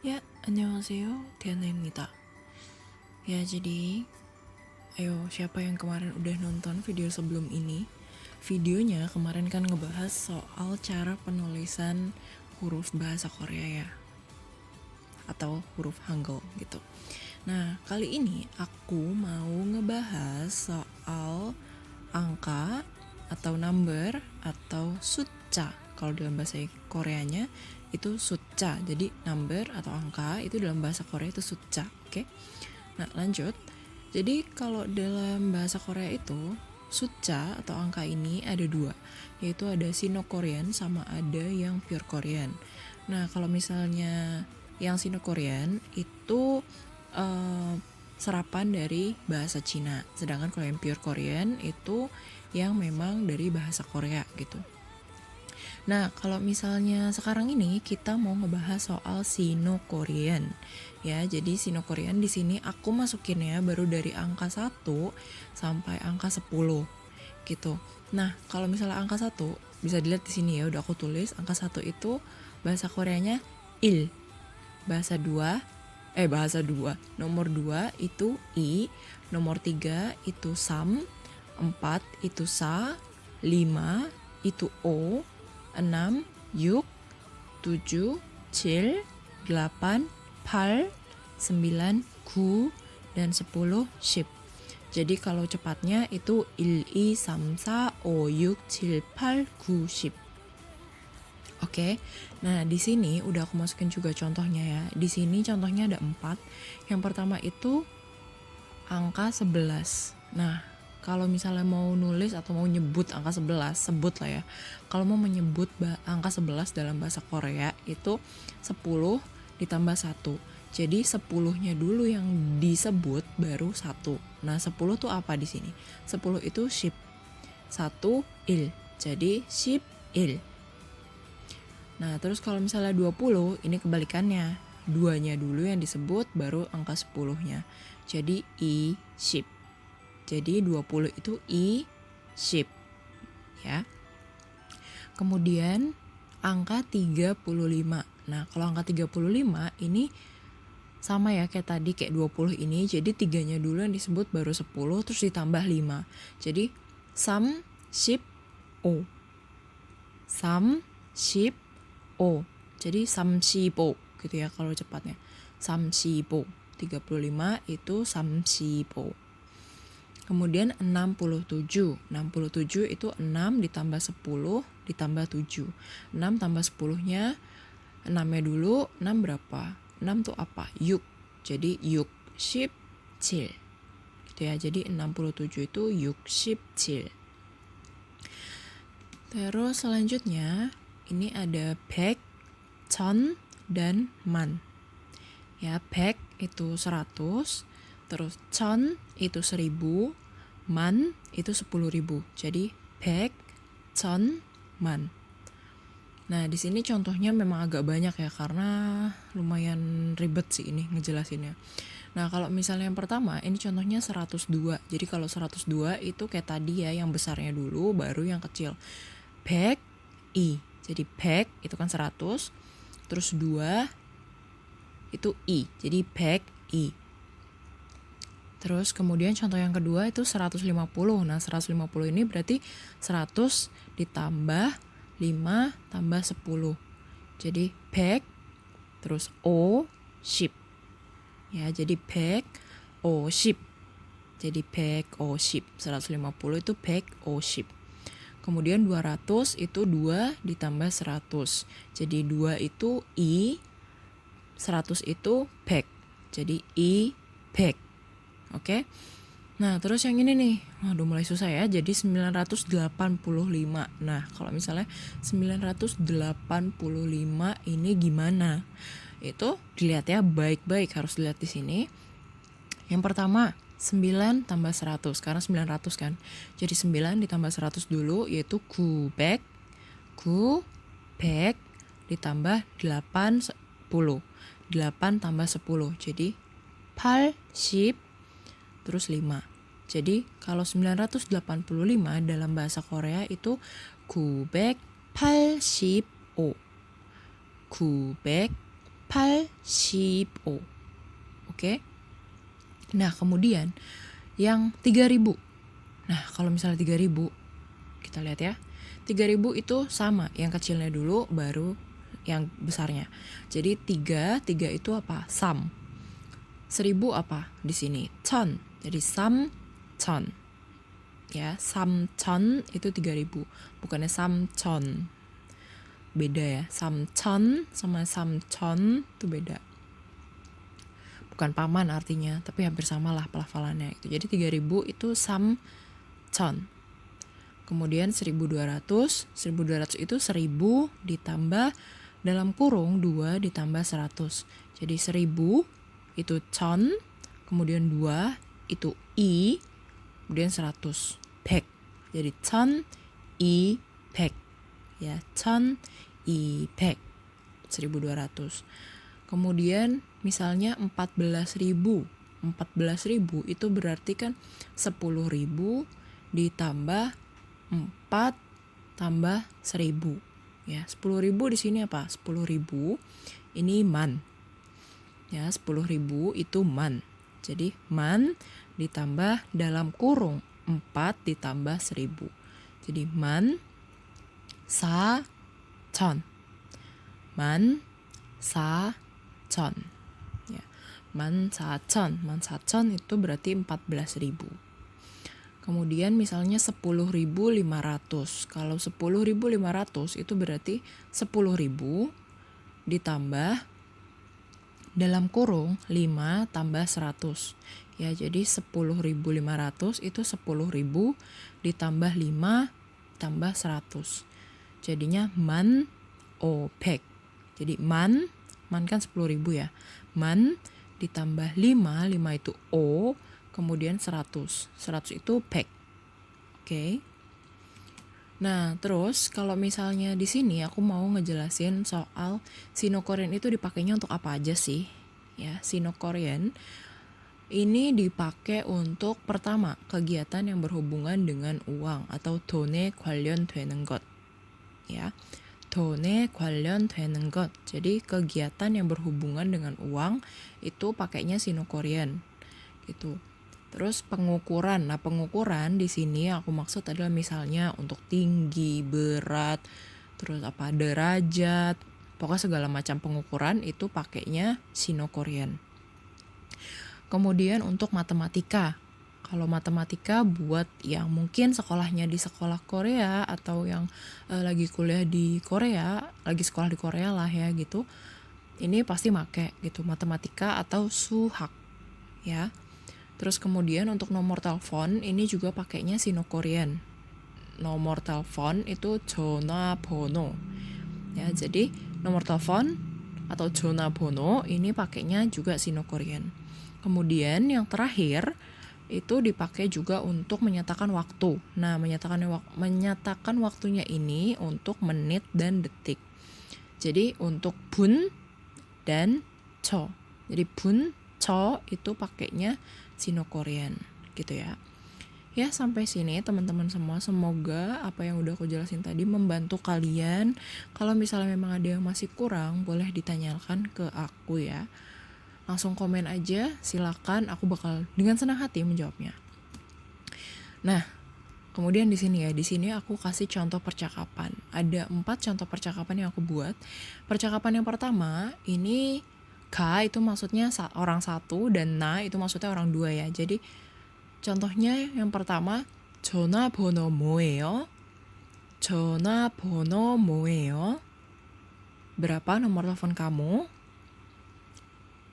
Ya, annyeonghaseyo, Diana-입니다. Ya, jadi ayo siapa yang kemarin udah nonton video sebelum ini? Videonya kemarin kan ngebahas soal cara penulisan huruf bahasa Korea ya, atau huruf Hangul gitu. Nah, kali ini aku mau ngebahas soal angka atau number atau 숫자. Kalau dalam bahasa Koreanya itu 숫자. Jadi number atau angka itu dalam bahasa Korea itu 숫자. Oke. Nah, lanjut. Jadi kalau dalam bahasa Korea itu 숫자 atau angka ini ada dua, yaitu ada Sino-Korean sama ada yang pure Korean. Nah, kalau misalnya yang Sino-Korean itu serapan dari bahasa Cina, sedangkan kalau yang pure Korean itu yang memang dari bahasa Korea gitu. Nah, kalau misalnya sekarang ini kita mau ngebahas soal Sino-Korean. Ya, jadi Sino-Korean di sini aku masukinnya baru dari angka 1 sampai angka 10 gitu. Nah, kalau misalnya angka 1 bisa dilihat di sini ya, udah aku tulis angka 1 itu bahasa Koreanya il. Bahasa 2, nomor 2 itu i, nomor 3 itu sam, 4 itu sa, 5 itu o, 6 yuk, 7 7, 8 8, 9 9, dan 10 10. Jadi kalau cepatnya itu 1, 2, 3, 4, 5, 6, 7, 8, 9, 10. Oke. Nah, di sini udah aku masukin juga contohnya ya. Di sini contohnya ada 4. Yang pertama itu angka 11. Nah, kalau misalnya mau nulis atau mau nyebut angka 11, sebut lah ya. Kalau mau menyebut angka 11 dalam bahasa Korea itu 10 ditambah 1. Jadi 10-nya dulu yang disebut baru 1. Nah, 10 tuh apa di sini? 10 itu ship. 1 il. Jadi ship il. Nah, terus kalau misalnya 20, ini kebalikannya. 2-nya dulu yang disebut baru angka 10-nya. Jadi i ship. Jadi 20 itu i ship. Ya. Kemudian angka 35. Nah, kalau angka 35 ini sama ya kayak tadi, kayak 20 ini. Jadi 3-nya dulu yang disebut baru 10 terus ditambah 5. Jadi sam ship o. Sam ship o. Jadi samsibo gitu ya kalau cepatnya. Samsibo. 35 itu samsibo. Kemudian 67. 67 itu 6 ditambah 10 ditambah 7. 6 tambah 10-nya, 6-nya dulu, 6 berapa? 6 tuh apa? Yuk. Jadi yuk ship cil. Gitu ya. Jadi 67 itu yuk ship cil. Terus selanjutnya ini ada 백, 천, dan man. Ya, 백 itu 100, terus 천 itu 1000, man itu 10.000. Jadi 백, 천, man. Nah, di sini contohnya memang agak banyak ya karena lumayan ribet sih ini ngejelasinnya. Nah, kalau misalnya yang pertama, ini contohnya 102. Jadi kalau 102 itu kayak tadi ya, yang besarnya dulu baru yang kecil. 백, i. Jadi 백 itu kan 100, terus 2 itu i. Jadi 백, i. Terus kemudian contoh yang kedua itu 150. Nah, 150 ini berarti 100 ditambah 5 tambah 10. Jadi 백, terus o, ship. Ya, jadi 백, o, ship. Jadi 백, o, ship. 150 itu 백, o, ship. Kemudian 200 itu 2 ditambah 100. Jadi 2 itu i, 100 itu 백. Jadi i, 백. Oke. Nah, terus yang ini nih. Waduh, mulai susah ya. Jadi 985. Nah, kalau misalnya 985 ini gimana? Itu dilihat ya baik-baik, harus dilihat di sini. Yang pertama, 9 tambah 100, karena 900 kan. Jadi 9 ditambah 100 dulu, yaitu 900. 900 ditambah 80. 8 tambah 10, jadi 80, terus 5. Jadi kalau 985 dalam bahasa Korea itu 985. 985. 85. Oke. Nah, kemudian yang 3.000. Nah, kalau misalnya 3.000, kita lihat ya. 3.000 itu sama, yang kecilnya dulu baru yang besarnya. Jadi 3 itu apa? Sam. 1.000 apa? Di sini 1,000. Jadi 삼천. Ya, 삼천 itu 3.000, bukannya 삼천. Beda ya. 삼천 sama 삼천 itu beda. Bukan paman artinya, tapi hampir sama lah pelafalannya itu. Jadi 3.000 itu 삼천. Kemudian 1.200 itu 1.000 ditambah dalam kurung 2 ditambah 100. Jadi 1.000 itu 천, kemudian 2 itu i, kemudian 100. 100. Jadi 천, 이, 100. Ya, 천, 이, 100. 1.200. Kemudian misalnya 14.000. 14.000 itu berarti kan 10.000 ditambah 4 tambah 1.000. Ya, 10.000 di sini apa? 10.000 ini man. Ya, 10.000 itu man. Jadi man ditambah dalam kurung 4 ditambah 1.000. Jadi man 사천. man 사천. Ya, man 사천 itu berarti 14.000. Kemudian misalnya 10.500. Kalau 10.500 itu berarti 10.000 ditambah dalam kurung 5 tambah 100. Ya, jadi 10.500 itu 10.000 ditambah 5 tambah 100. Jadinya man opek. Jadi man kan 10.000 ya. Man ditambah 5 itu o, kemudian 100. 100 itu pek. Oke. Nah, terus kalau misalnya di sini aku mau ngejelasin soal Sino-Korean itu dipakainya untuk apa aja sih? Ya, Sino-Korean ini dipakai untuk pertama, kegiatan yang berhubungan dengan uang atau 돈에 관련되는 것. Ya. 돈에 관련되는 것. Jadi kegiatan yang berhubungan dengan uang itu pakainya Sino-Korean. Gitu. Terus pengukuran. Nah, pengukuran di sini aku maksud adalah misalnya untuk tinggi, berat, terus apa derajat, pokoknya segala macam pengukuran itu pakainya Sino-Korean. Kemudian untuk matematika. Kalau matematika buat yang mungkin sekolahnya di sekolah Korea atau yang lagi kuliah di Korea, lagi sekolah di Korea lah ya gitu. Ini pasti make gitu, matematika atau suhak. Ya. Terus kemudian untuk nomor telepon ini juga pakainya Sino-Korean. Nomor telepon itu 전화번호. Ya, jadi nomor telepon atau 전화번호 ini pakainya juga Sino-Korean. Kemudian yang terakhir itu dipakai juga untuk menyatakan waktu. Nah, menyatakan waktunya ini untuk menit dan detik. Jadi untuk 분 dan 초. Jadi 분, 초 itu pakainya Sino-Korean gitu ya. Ya, sampai sini teman-teman semua, semoga apa yang udah aku jelasin tadi membantu kalian. Kalau misalnya memang ada yang masih kurang, boleh ditanyakan ke aku ya. Langsung komen aja, silakan, aku bakal dengan senang hati menjawabnya. Nah, kemudian di sini aku kasih contoh percakapan. Ada 4 contoh percakapan yang aku buat. Percakapan yang pertama, ini ka itu maksudnya orang satu dan na itu maksudnya orang dua ya. Jadi contohnya yang pertama, 전화번호 뭐예요? 전화번호 뭐예요? Berapa nomor telepon kamu?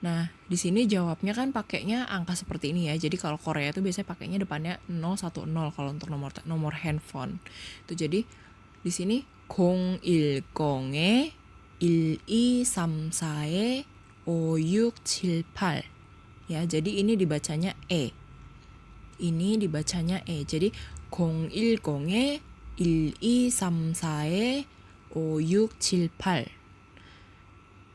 Nah, di sini jawabnya kan pakainya angka seperti ini ya. Jadi kalau Korea itu biasanya pakainya depannya 010 kalau untuk nomor handphone. Itu jadi di sini 010에 1234에 5678. Ya, jadi ini dibacanya E. Ini dibacanya E. Jadi 010에 1234에 5678.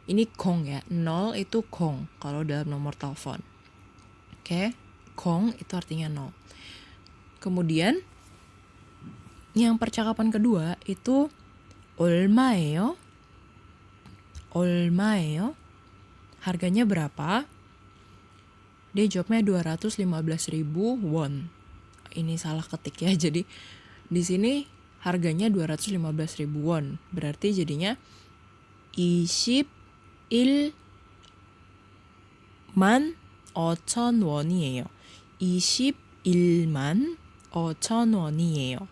Ini kong ya, 0 itu kong kalau dalam nomor telepon. Oke, kong itu artinya 0. Kemudian yang percakapan kedua itu 얼마예요? 얼마예요? harganya berapa? Dia jawabnya 215.000 won. Ini salah ketik ya. Jadi di sini harganya 215.000 won. Berarti jadinya 21만 5천 원이에요. 21만 5천 원이에요.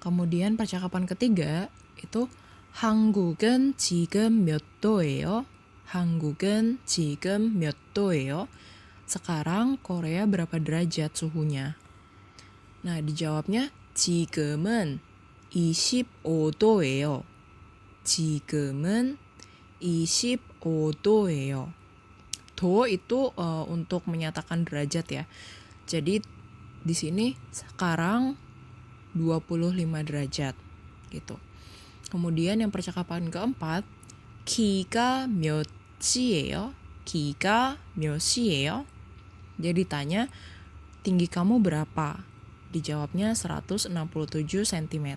Kemudian percakapan ketiga itu 한국은 지금 몇 도예요? 한국은 지금 몇 도예요? Sekarang Korea berapa derajat suhunya? Nah, dijawabnya 지금은 25도예요. 지금은 25도예요. Do itu untuk menyatakan derajat ya. Jadi di sini sekarang 25 derajat gitu. Kemudian yang percakapan keempat, 키가 몇이에요? 키가 몇이에요? Jadi tanya, tinggi kamu berapa? Dijawabnya 167 cm.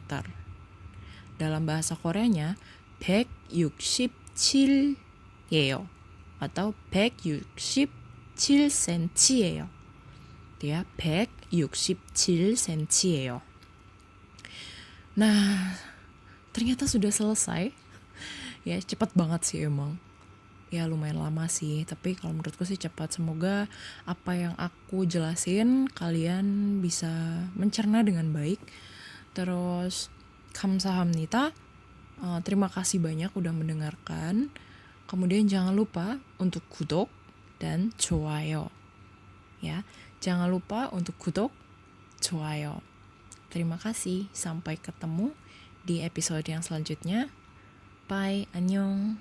Dalam bahasa Koreanya 167예요. atau 167cm예요. Dia 167cm예요. Nah, ternyata sudah selesai. Ya, cepat banget sih emang. Ya, lumayan lama sih, tapi kalau menurutku sih cepat. Semoga apa yang aku jelasin kalian bisa mencerna dengan baik. Terus, 감사합니다. Terima kasih banyak udah mendengarkan. Kemudian jangan lupa untuk 구독 dan 좋아요. Ya, jangan lupa untuk 구독, 좋아요. Terima kasih. Sampai ketemu di episode yang selanjutnya. Bye, 안녕.